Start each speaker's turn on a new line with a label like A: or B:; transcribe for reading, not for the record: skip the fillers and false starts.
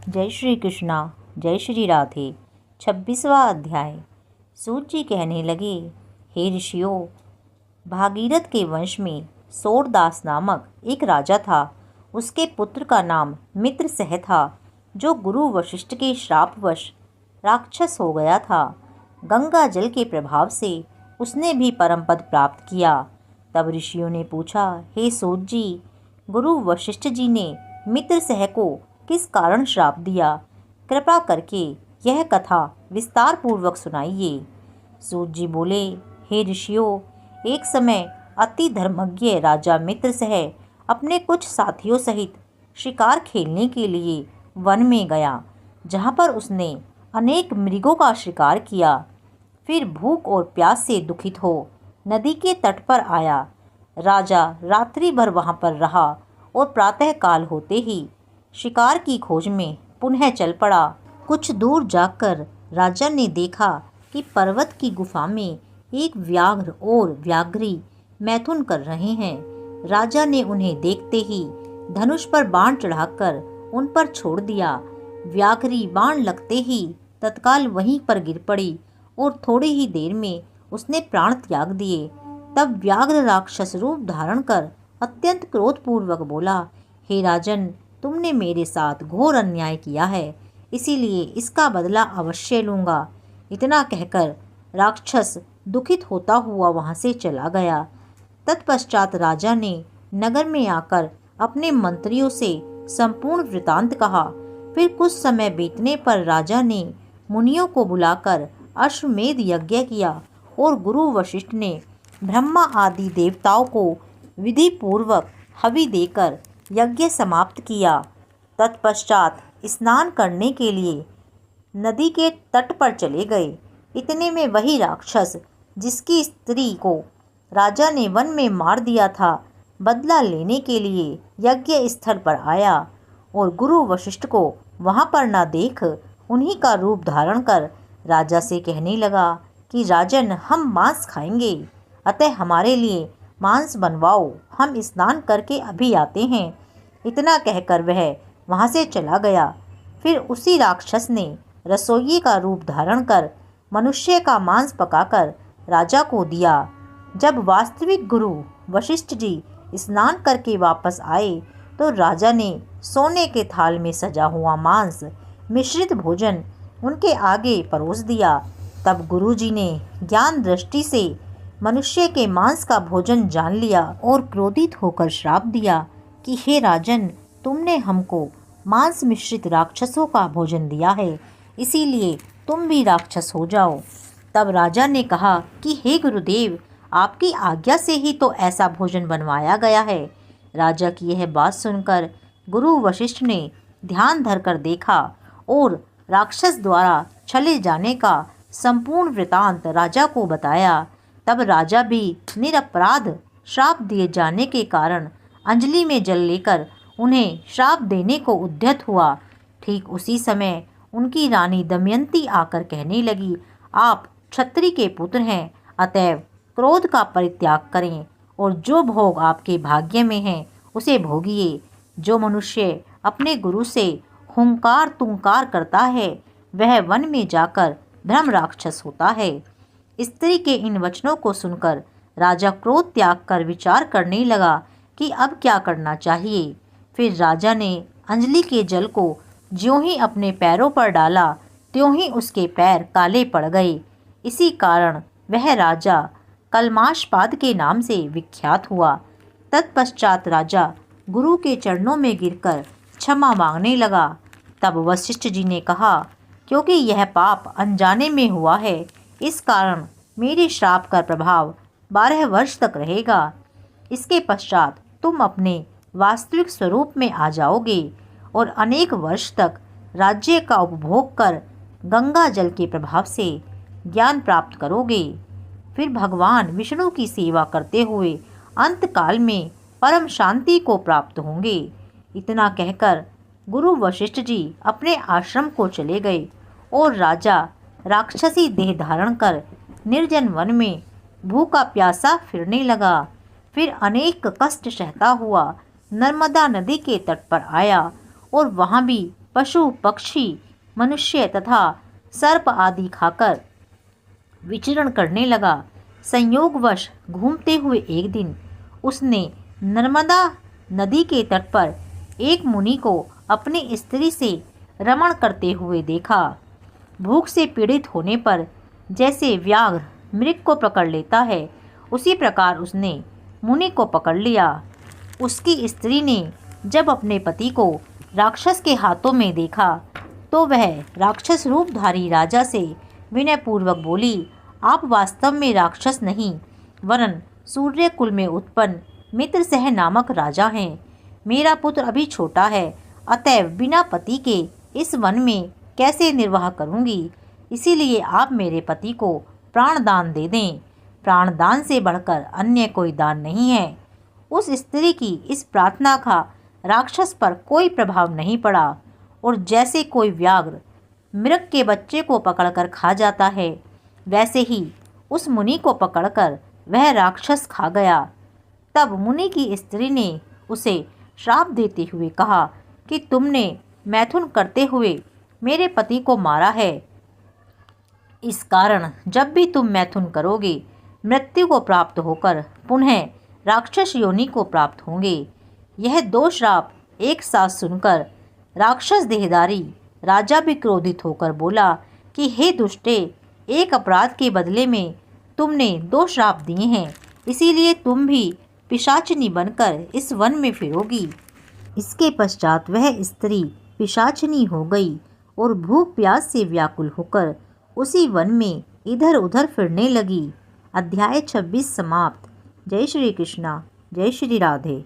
A: जय श्री कृष्णा, जय श्री राधे। 26वां अध्याय। सूत जी कहने लगे, हे ऋषियों, भागीरथ के वंश में सोरदास नामक एक राजा था। उसके पुत्र का नाम मित्रसह था, जो गुरु वशिष्ठ के श्रापवश राक्षस हो गया था। गंगा जल के प्रभाव से उसने भी परम पद प्राप्त किया। तब ऋषियों ने पूछा, हे सूत जी, गुरु वशिष्ठ जी ने मित्रसह को किस कारण श्राप दिया? कृपा करके यह कथा विस्तार पूर्वक सुनाइए। सूत जी बोले, हे ऋषियों, एक समय अति धर्मज्ञ राजा मित्रसह अपने कुछ साथियों सहित शिकार खेलने के लिए वन में गया, जहाँ पर उसने अनेक मृगों का शिकार किया। फिर भूख और प्यास से दुखित हो नदी के तट पर आया। राजा रात्रि भर वहाँ पर रहा और प्रातःकाल होते ही शिकार की खोज में पुनः चल पड़ा। कुछ दूर जाकर राजा ने देखा कि पर्वत की गुफा में एक व्याघ्र और व्याघ्री मैथुन कर रहे हैं। राजा ने उन्हें देखते ही धनुष पर बाण चढ़ाकर उन पर छोड़ दिया। व्याघ्री बाण लगते ही तत्काल वहीं पर गिर पड़ी और थोड़ी ही देर में उसने प्राण त्याग दिए। तब व्याघ्र राक्षस रूप धारण कर अत्यंत क्रोधपूर्वक बोला, हे राजन, तुमने मेरे साथ घोर अन्याय किया है, इसीलिए इसका बदला अवश्य लूँगा। इतना कहकर राक्षस दुखित होता हुआ वहाँ से चला गया। तत्पश्चात राजा ने नगर में आकर अपने मंत्रियों से संपूर्ण वृतांत कहा। फिर कुछ समय बीतने पर राजा ने मुनियों को बुलाकर अश्वमेध यज्ञ किया और गुरु वशिष्ठ ने ब्रह्मा आदि देवताओं को विधि पूर्वक हवि देकर यज्ञ समाप्त किया। तत्पश्चात स्नान करने के लिए नदी के तट पर चले गए। इतने में वही राक्षस जिसकी स्त्री को राजा ने वन में मार दिया था, बदला लेने के लिए यज्ञ स्थल पर आया और गुरु वशिष्ठ को वहां पर न देख उन्हीं का रूप धारण कर राजा से कहने लगा कि राजन, हम मांस खाएंगे, अतः हमारे लिए मांस बनवाओ, हम स्नान करके अभी आते हैं। इतना कहकर वह वहाँ से चला गया। फिर उसी राक्षस ने रसोइये का रूप धारण कर मनुष्य का मांस पकाकर राजा को दिया। जब वास्तविक गुरु वशिष्ठ जी स्नान करके वापस आए तो राजा ने सोने के थाल में सजा हुआ मांस मिश्रित भोजन उनके आगे परोस दिया। तब गुरु जी ने ज्ञान दृष्टि से मनुष्य के मांस का भोजन जान लिया और क्रोधित होकर श्राप दिया कि हे राजन, तुमने हमको मांस मिश्रित राक्षसों का भोजन दिया है, इसीलिए तुम भी राक्षस हो जाओ। तब राजा ने कहा कि हे गुरुदेव, आपकी आज्ञा से ही तो ऐसा भोजन बनवाया गया है। राजा की यह बात सुनकर गुरु वशिष्ठ ने ध्यान धरकर देखा और राक्षस द्वारा छले जाने का संपूर्ण वृतांत राजा को बताया। तब राजा भी निरपराध श्राप दिए जाने के कारण अंजलि में जल लेकर उन्हें श्राप देने को उद्यत हुआ। ठीक उसी समय उनकी रानी दमयंती आकर कहने लगी, आप क्षत्रिय के पुत्र हैं, अतएव क्रोध का परित्याग करें और जो भोग आपके भाग्य में है उसे भोगिए। जो मनुष्य अपने गुरु से हुंकार तुंकार करता है वह वन में जाकर ब्रह्म राक्षस होता है। स्त्री के इन वचनों को सुनकर राजा क्रोध त्याग कर विचार करने लगा कि अब क्या करना चाहिए। फिर राजा ने अंजलि के जल को ज्यों ही अपने पैरों पर डाला त्यों ही उसके पैर काले पड़ गए। इसी कारण वह राजा कलमाशपाद के नाम से विख्यात हुआ। तत्पश्चात राजा गुरु के चरणों में गिरकर क्षमा मांगने लगा। तब वशिष्ठ जी ने कहा, क्योंकि यह पाप अनजाने में हुआ है, इस कारण मेरे श्राप का प्रभाव 12 वर्ष तक रहेगा। इसके पश्चात तुम अपने वास्तविक स्वरूप में आ जाओगे और अनेक वर्ष तक राज्य का उपभोग कर गंगा जल के प्रभाव से ज्ञान प्राप्त करोगे। फिर भगवान विष्णु की सेवा करते हुए अंतकाल में परम शांति को प्राप्त होंगे। इतना कहकर गुरु वशिष्ठ जी अपने आश्रम को चले गए और राजा राक्षसी देह धारण कर निर्जन वन में भूखा प्यासा फिरने लगा। फिर अनेक कष्ट सहता हुआ नर्मदा नदी के तट पर आया और वहाँ भी पशु पक्षी मनुष्य तथा सर्प आदि खाकर विचरण करने लगा। संयोगवश घूमते हुए एक दिन उसने नर्मदा नदी के तट पर एक मुनि को अपनी स्त्री से रमण करते हुए देखा। भूख से पीड़ित होने पर जैसे व्याघ्र मृग को पकड़ लेता है, उसी प्रकार उसने मुनि को पकड़ लिया। उसकी स्त्री ने जब अपने पति को राक्षस के हाथों में देखा तो वह राक्षस रूपधारी राजा से विनयपूर्वक बोली, आप वास्तव में राक्षस नहीं वरन सूर्य कुल में उत्पन्न मित्रसह नामक राजा हैं। मेरा पुत्र अभी छोटा है, अतएव बिना पति के इस वन में कैसे निर्वाह करूंगी। इसीलिए आप मेरे पति को प्राण दान दे दें। प्राण दान से बढ़कर अन्य कोई दान नहीं है। उस स्त्री की इस प्रार्थना का राक्षस पर कोई प्रभाव नहीं पड़ा और जैसे कोई व्याघ्र मृग के बच्चे को पकड़कर खा जाता है, वैसे ही उस मुनि को पकड़कर वह राक्षस खा गया। तब मुनि की स्त्री ने उसे श्राप देते हुए कहा कि तुमने मैथुन करते हुए मेरे पति को मारा है। इस कारण जब भी तुम मैथुन करोगे, मृत्यु को प्राप्त होकर पुनः राक्षस योनि को प्राप्त होंगे। यह दो श्राप एक साथ सुनकर राक्षस देहधारी राजा भी क्रोधित होकर बोला कि हे दुष्टे, एक अपराध के बदले में तुमने दो श्राप दिए हैं, इसीलिए तुम भी पिशाचिनी बनकर इस वन में फिरोगी। इसके पश्चात वह स्त्री पिशाचिनी हो गई और भूख प्यास से व्याकुल होकर उसी वन में इधर उधर फिरने लगी। अध्याय 26 समाप्त। जय श्री कृष्णा, जय श्री राधे।